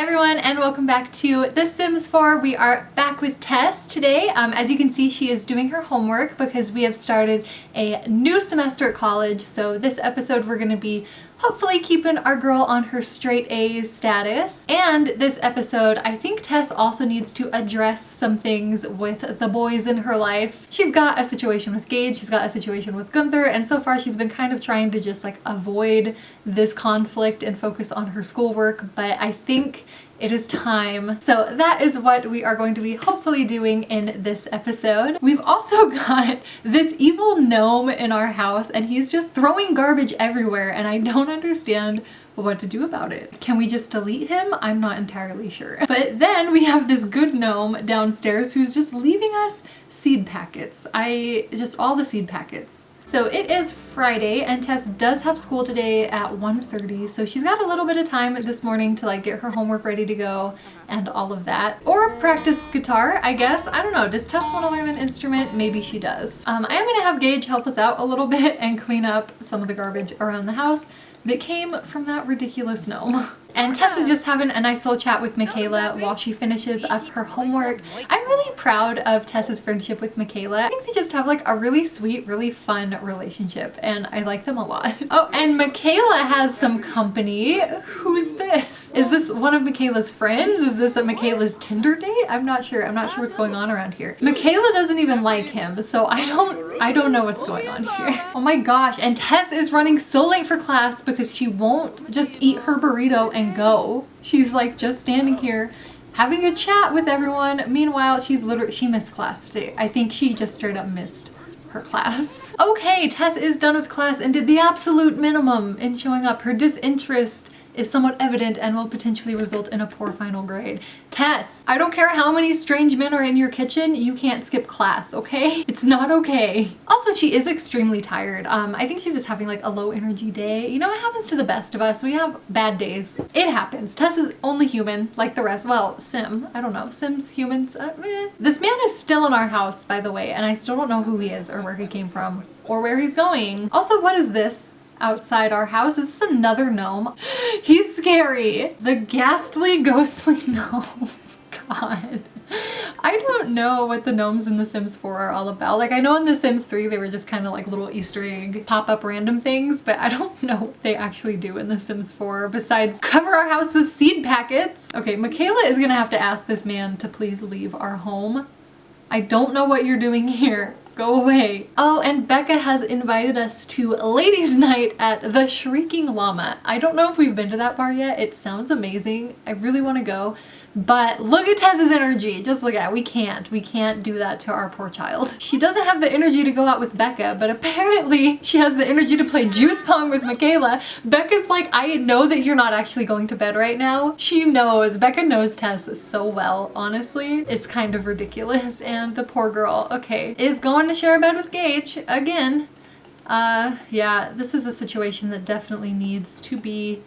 everyone, and welcome back to The Sims 4. We are back with Tess today. As you can see, she is doing her homework because we have started a new semester at college. So this episode we're going to be hopefully keeping our girl on her straight A's status. And this episode, I think Tess also needs to address some things with the boys in her life. She's got a situation with Gage, she's got a situation with Gunther, and so far she's been kind of trying to just like avoid this conflict and focus on her schoolwork, but I think it is time. So that is what we are going to be hopefully doing in this episode. We've also got this evil gnome in our house and he's just throwing garbage everywhere and I don't understand what to do about it. Can we just delete him? I'm not entirely sure. But then we have this good gnome downstairs who's just leaving us seed packets. All the seed packets. So it is Friday and Tess does have school today at 1:30, so she's got a little bit of time this morning to like get her homework ready to go and all of that. Or practice guitar, I guess. I don't know. Does Tess want to learn an instrument? Maybe she does. I am going to have Gage help us out a little bit and clean up some of the garbage around the house that came from that ridiculous gnome. And Tess is just having a nice little chat with Michaela while she finishes up her homework. I'm really proud of Tess's friendship with Michaela. I think they just have like a really sweet, really fun relationship and I like them a lot. Oh, and Michaela has some company. Who's this? Is this one of Michaela's friends? Is this a Michaela's Tinder date? I'm not sure. I'm not sure what's going on around here. Michaela doesn't even like him, so I don't know what's going on here. Oh my gosh, and Tess is running so late for class because she won't just eat her burrito and go. She's like just standing here having a chat with everyone. Meanwhile, she missed class today. I think she just straight up missed her class. Okay, Tess is done with class and did the absolute minimum in showing up. Her disinterest is somewhat evident and will potentially result in a poor final grade. Tess, I don't care how many strange men are in your kitchen, you can't skip class, okay? It's not okay. Also, she is extremely tired. I think she's just having like a low energy day. You know, it happens to the best of us. We have bad days. It happens. Tess is only human like the rest. Well, Sim. I don't know. Sims, humans, This man is still in our house, by the way, and I still don't know who he is or where he came from or where he's going. Also, what is this outside our house? Is this another gnome? He's scary. The ghastly, ghostly gnome. God. I don't know what the gnomes in The Sims 4 are all about. Like, I know in The Sims 3 they were just kind of like little Easter egg pop-up random things, but I don't know what they actually do in The Sims 4 besides cover our house with seed packets. Okay, Michaela is gonna have to ask this man to please leave our home. I don't know what you're doing here. Go away. Oh, and Becca has invited us to ladies' night at the Shrieking Llama. I don't know if we've been to that bar yet. It sounds amazing. I really want to go. But look at Tess's energy. Just look at it. We can't do that to our poor child. She doesn't have the energy to go out with Becca, but apparently she has the energy to play juice pong with Michaela. Becca's like, I know that you're not actually going to bed right now. She knows. Becca knows Tess so well, honestly. It's kind of ridiculous. And the poor girl, okay, is going to share a bed with Gage again. Yeah, this is a situation that definitely needs to be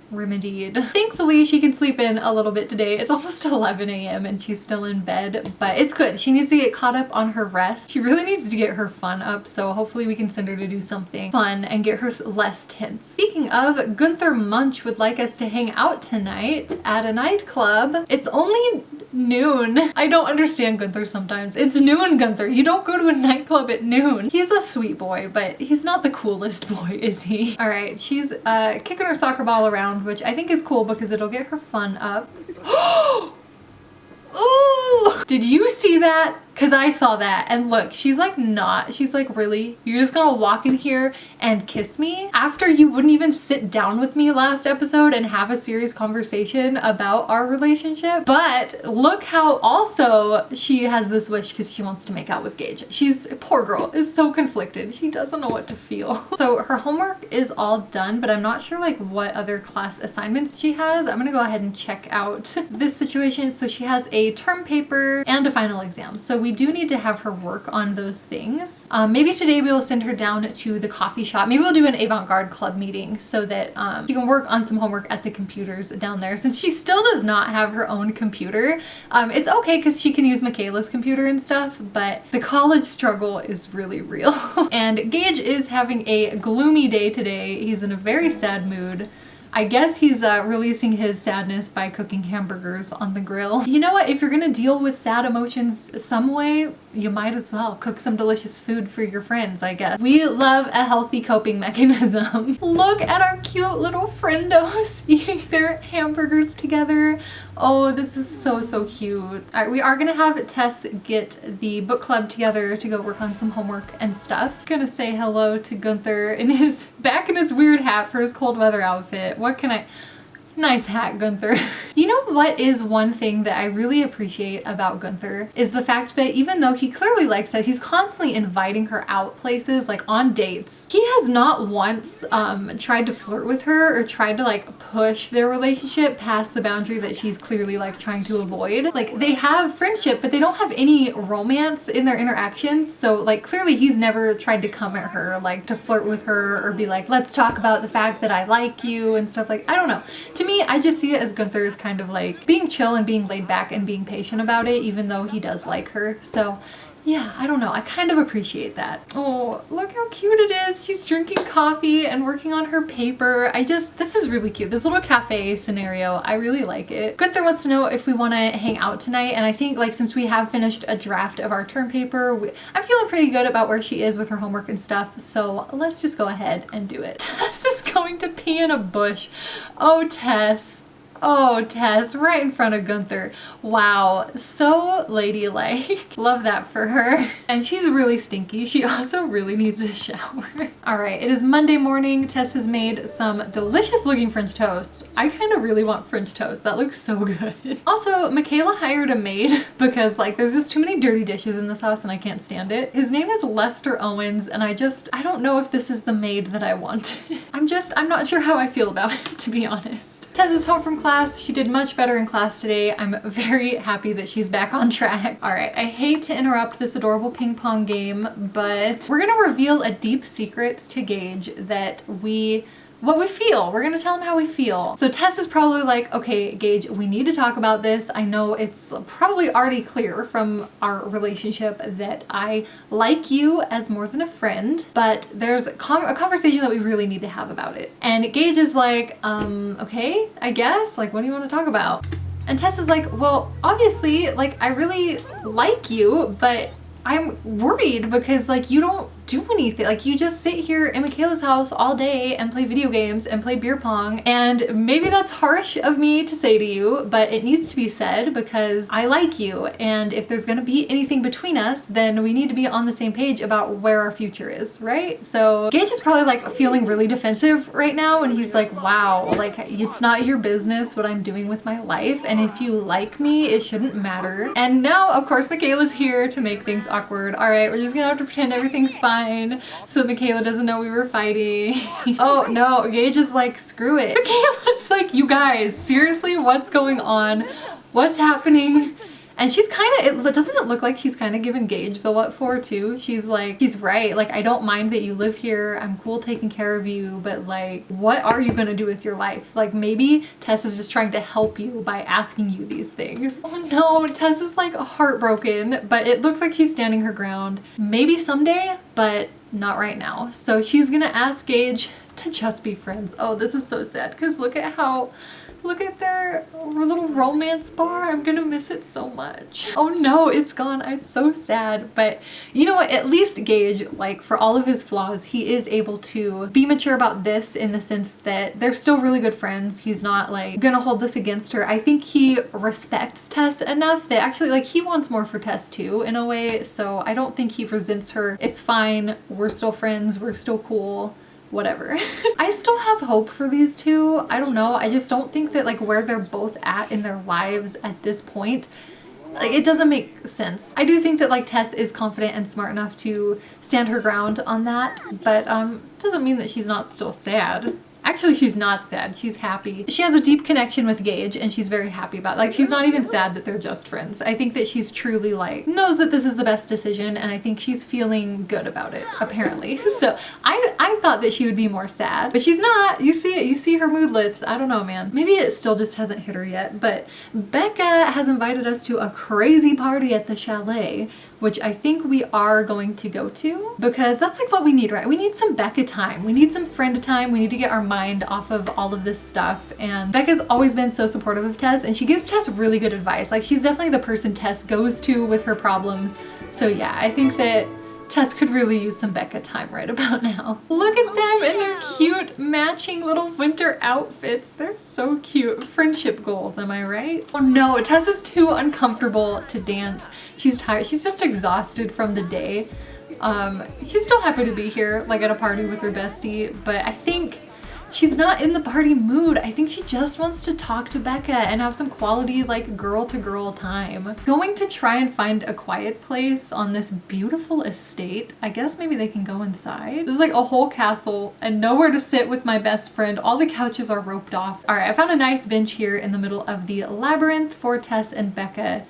remedied. Thankfully, she can sleep in a little bit today. It's almost 11 a.m. and she's still in bed, but it's good. She needs to get caught up on her rest. She really needs to get her fun up, so hopefully we can send her to do something fun and get her less tense. Speaking of, Gunther Munch would like us to hang out tonight at a nightclub. It's only noon. I don't understand Gunther sometimes. It's noon, Gunther. You don't go to a nightclub at noon. He's a sweet boy, but he's not the coolest boy, is he? All right, she's kicking her soccer ball around, which I think is cool because it'll get her fun up. Ooh! Did you see that? Because I saw that and look, she's like really? You're just gonna walk in here and kiss me? After you wouldn't even sit down with me last episode and have a serious conversation about our relationship? But look how also she has this wish because she wants to make out with Gage. Poor girl, is so conflicted. She doesn't know what to feel. So her homework is all done, but I'm not sure like what other class assignments she has. I'm gonna go ahead and check out this situation. So she has a term paper and a final exam. So we do need to have her work on those things. Maybe today we will send her down to the coffee shop. Maybe we'll do an avant-garde club meeting so that she can work on some homework at the computers down there. Since she still does not have her own computer, it's okay because she can use Michaela's computer and stuff, but the college struggle is really real. And Gage is having a gloomy day today. He's in a very sad mood. I guess he's releasing his sadness by cooking hamburgers on the grill. You know what? If you're gonna deal with sad emotions some way, you might as well cook some delicious food for your friends, I guess. We love a healthy coping mechanism. Look at our cute little friendos eating their hamburgers together. Oh, this is so, so cute. All right, we are gonna have Tess get the book club together to go work on some homework and stuff. Gonna say hello to Gunther in his back in his weird hat for his cold weather outfit. What can I... Nice hat, Gunther. You know what is one thing that I really appreciate about Gunther is the fact that even though he clearly likes us, he's constantly inviting her out places, like on dates. He has not once tried to flirt with her or tried to like push their relationship past the boundary that she's clearly like trying to avoid. Like they have friendship, but they don't have any romance in their interactions. So like clearly he's never tried to come at her, like to flirt with her or be like, let's talk about the fact that I like you and stuff like, I don't know. To me, I just see it as Gunther is kind of like being chill and being laid back and being patient about it, even though he does like her. So yeah, I don't know. I kind of appreciate that. Oh, look how cute it is. She's drinking coffee and working on her paper. This is really cute. This little cafe scenario, I really like it. Gunther wants to know if we want to hang out tonight. And I think like since we have finished a draft of our term paper, I'm feeling pretty good about where she is with her homework and stuff. So let's just go ahead and do it. Tess is going to pee in a bush. Oh, Tess. Oh, Tess, right in front of Gunther. Wow, so ladylike. Love that for her. And she's really stinky. She also really needs a shower. All right, it is Monday morning. Tess has made some delicious looking French toast. I kind of really want French toast. That looks so good. Also, Michaela hired a maid because like there's just too many dirty dishes in this house and I can't stand it. His name is Lester Owens and I don't know if this is the maid that I want. I'm not sure how I feel about it, to be honest. Tess is home from class. She did much better in class today. I'm very happy that she's back on track. All right, I hate to interrupt this adorable ping pong game, but we're gonna reveal a deep secret to Gage that what we feel. We're gonna tell him how we feel. So Tess is probably like, okay, Gage, we need to talk about this. I know it's probably already clear from our relationship that I like you as more than a friend, but there's a conversation that we really need to have about it. And Gage is like, okay, I guess, like, what do you want to talk about? And Tess is like, well, obviously, like, I really like you, but I'm worried because like you don't do anything. Like you just sit here in Michaela's house all day and play video games and play beer pong. And maybe that's harsh of me to say to you, but it needs to be said because I like you. And if there's gonna be anything between us, then we need to be on the same page about where our future is, right? So Gage is probably like feeling really defensive right now. And he's like, wow, like it's not your business what I'm doing with my life. And if you like me, it shouldn't matter. And now of course Michaela's here to make things awkward. All right, we're just gonna have to pretend everything's fine so Michaela doesn't know we were fighting. Oh no, Gage is like, screw it. Michaela's like, you guys, seriously, what's going on? What's happening? And she's kind of, doesn't it look like she's kind of giving Gage the what for too? She's like, she's right. Like, I don't mind that you live here. I'm cool taking care of you. But like, what are you going to do with your life? Like maybe Tess is just trying to help you by asking you these things. Oh no, Tess is like heartbroken, but it looks like she's standing her ground. Maybe someday, but not right now. So she's going to ask Gage to just be friends. Oh, this is so sad because look at their little romance bar. I'm gonna miss it so much. Oh no, it's gone. I'm so sad. But you know what? At least Gage, like for all of his flaws, he is able to be mature about this in the sense that they're still really good friends. He's not like gonna hold this against her. I think he respects Tess enough that actually like he wants more for Tess too in a way. So I don't think he resents her. It's fine. We're still friends. We're still cool. Whatever. I still have hope for these two. I don't know. I just don't think that like where they're both at in their lives at this point, like it doesn't make sense. I do think that like Tess is confident and smart enough to stand her ground on that, but doesn't mean that she's not still sad. Actually, she's not sad. She's happy. She has a deep connection with Gage and she's very happy about it. Like, she's not even sad that they're just friends. I think that she's truly like, knows that this is the best decision and I think she's feeling good about it, apparently. So I thought that she would be more sad, but she's not. You see it. You see her moodlets. I don't know, man. Maybe it still just hasn't hit her yet, but Becca has invited us to a crazy party at the chalet, which I think we are going to go to because that's like what we need, right? We need some Becca time. We need some friend time. We need to get our mind off of all of this stuff. And Becca's always been so supportive of Tess, and she gives Tess really good advice. Like, she's definitely the person Tess goes to with her problems. So yeah, I think that Tess could really use some Becca time right about now. Look at them in their cute matching little winter outfits. They're so cute. Friendship goals, am I right? Oh no, Tess is too uncomfortable to dance. She's tired. She's just exhausted from the day. She's still happy to be here, like at a party with her bestie, but I think she's not in the party mood. I think she just wants to talk to Becca and have some quality, like, girl-to-girl time. Going to try and find a quiet place on this beautiful estate. I guess maybe they can go inside. This is like a whole castle and nowhere to sit with my best friend. All the couches are roped off. All right, I found a nice bench here in the middle of the labyrinth for Tess and Becca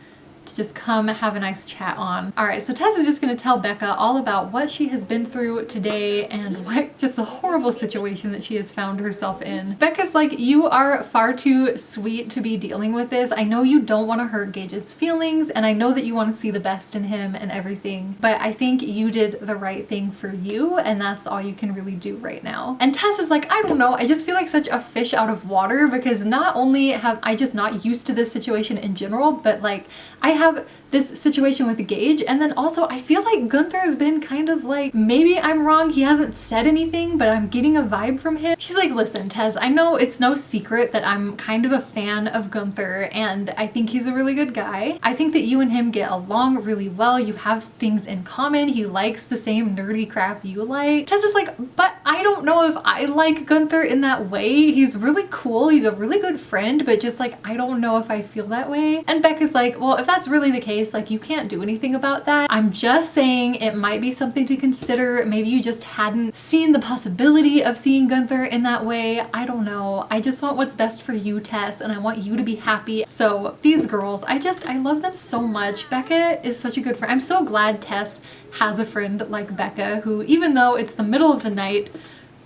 to just come have a nice chat on. All right, so Tess is just gonna tell Becca all about what she has been through today and what just the horrible situation that she has found herself in. Becca's like, you are far too sweet to be dealing with this. I know you don't want to hurt Gage's feelings, and I know that you want to see the best in him and everything, but I think you did the right thing for you, and that's all you can really do right now. And Tess is like, I don't know, I just feel like such a fish out of water, because not only have I just not used to this situation in general, but like I have this situation with Gage, and then also I feel like Gunther's been kind of like, maybe I'm wrong, he hasn't said anything, but I'm getting a vibe from him. She's like, listen, Tess, I know it's no secret that I'm kind of a fan of Gunther, and I think he's a really good guy. I think that you and him get along really well. You have things in common. He likes the same nerdy crap you like. Tess is like, but I don't know if I like Gunther in that way. He's really cool. He's a really good friend, but just like, I don't know if I feel that way. And Becca's like, well, if that's really the case, like, you can't do anything about that. I'm just saying it might be something to consider. Maybe you just hadn't seen the possibility of seeing Gunther in that way. I don't know. I just want what's best for you, Tess, and I want you to be happy. So these girls, I love them so much. Becca is such a good friend. I'm so glad Tess has a friend like Becca, who, even though it's the middle of the night,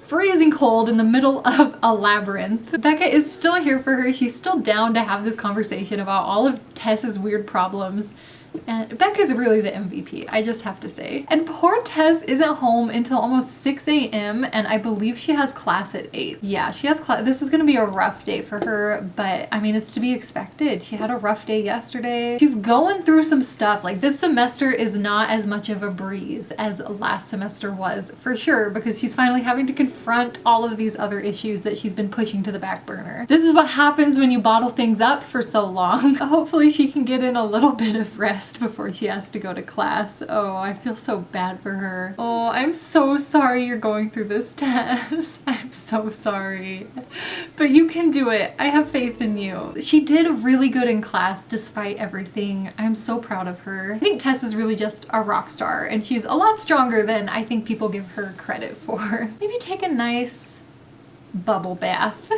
freezing cold in the middle of a labyrinth, Becca is still here for her. She's still down to have this conversation about all of Tess's weird problems. And Becca's really the MVP, I just have to say. And poor Tess isn't home until almost 6 a.m. and I believe she has class at 8. Yeah, she has class. This is gonna be a rough day for her, but I mean, it's to be expected. She had a rough day yesterday. She's going through some stuff. Like, this semester is not as much of a breeze as last semester was, for sure, because she's finally having to confront all of these other issues that she's been pushing to the back burner. This is what happens when you bottle things up for so long. Hopefully she can get in a little bit of rest before she has to go to class. Oh, I feel so bad for her. Oh, I'm so sorry you're going through this, Tess. I'm so sorry. But you can do it. I have faith in you. She did really good in class despite everything. I'm so proud of her. I think Tess is really just a rock star, and she's a lot stronger than I think people give her credit for. Maybe take a nice bubble bath.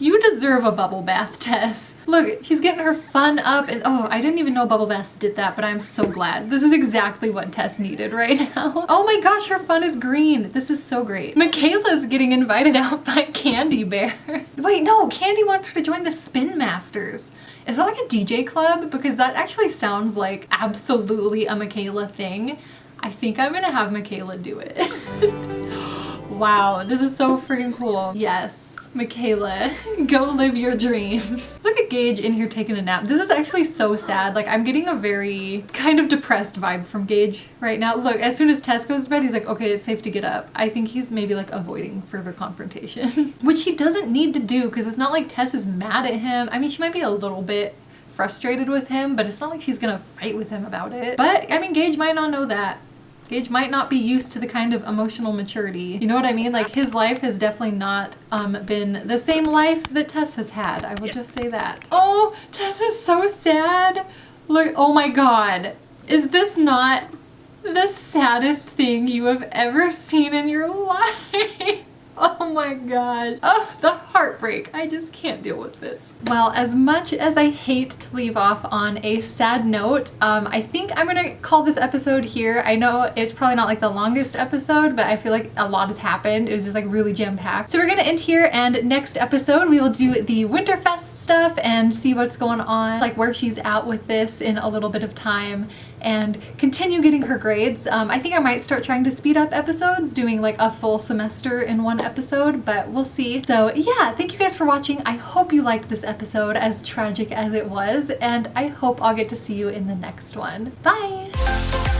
You deserve a bubble bath, Tess. Look, she's getting her fun up, and oh, I didn't even know bubble baths did that, but I'm so glad. This is exactly what Tess needed right now. Oh my gosh, her fun is green. This is so great. Michaela's getting invited out by Candy Bear. Wait, no, Candy wants her to join the Spin Masters. Is that like a DJ club? Because that actually sounds like absolutely a Michaela thing. I think I'm gonna have Michaela do it. Wow, this is so freaking cool. Yes. Michaela, go live your dreams. Look at Gage in here taking a nap. This is actually so sad. Like, I'm getting a very kind of depressed vibe from Gage right now. Look, as soon as Tess goes to bed, he's like, okay, it's safe to get up. I think he's maybe like avoiding further confrontation, which he doesn't need to do, because it's not like Tess is mad at him. I mean, she might be a little bit frustrated with him, but it's not like she's gonna fight with him about it. But I mean, Gage might not know that. Gage might not be used to the kind of emotional maturity. You know what I mean? Like, his life has definitely not been the same life that Tess has had. I will just say that. Oh, Tess is so sad. Look, oh my God. Is this not the saddest thing you have ever seen in your life? Oh my gosh. Oh, the heartbreak. I just can't deal with this. Well, as much as I hate to leave off on a sad note, I think I'm gonna call this episode here. I know it's probably not like the longest episode, but I feel like a lot has happened. It was just like really jam-packed. So we're gonna end here, and next episode we will do the Winterfest stuff and see what's going on, like where she's at with this in a little bit of time. and continue getting her grades. I think I might start trying to speed up episodes, doing like a full semester in one episode, but we'll see. So yeah, thank you guys for watching. I hope you liked this episode, as tragic as it was, and I hope I'll get to see you in the next one. Bye!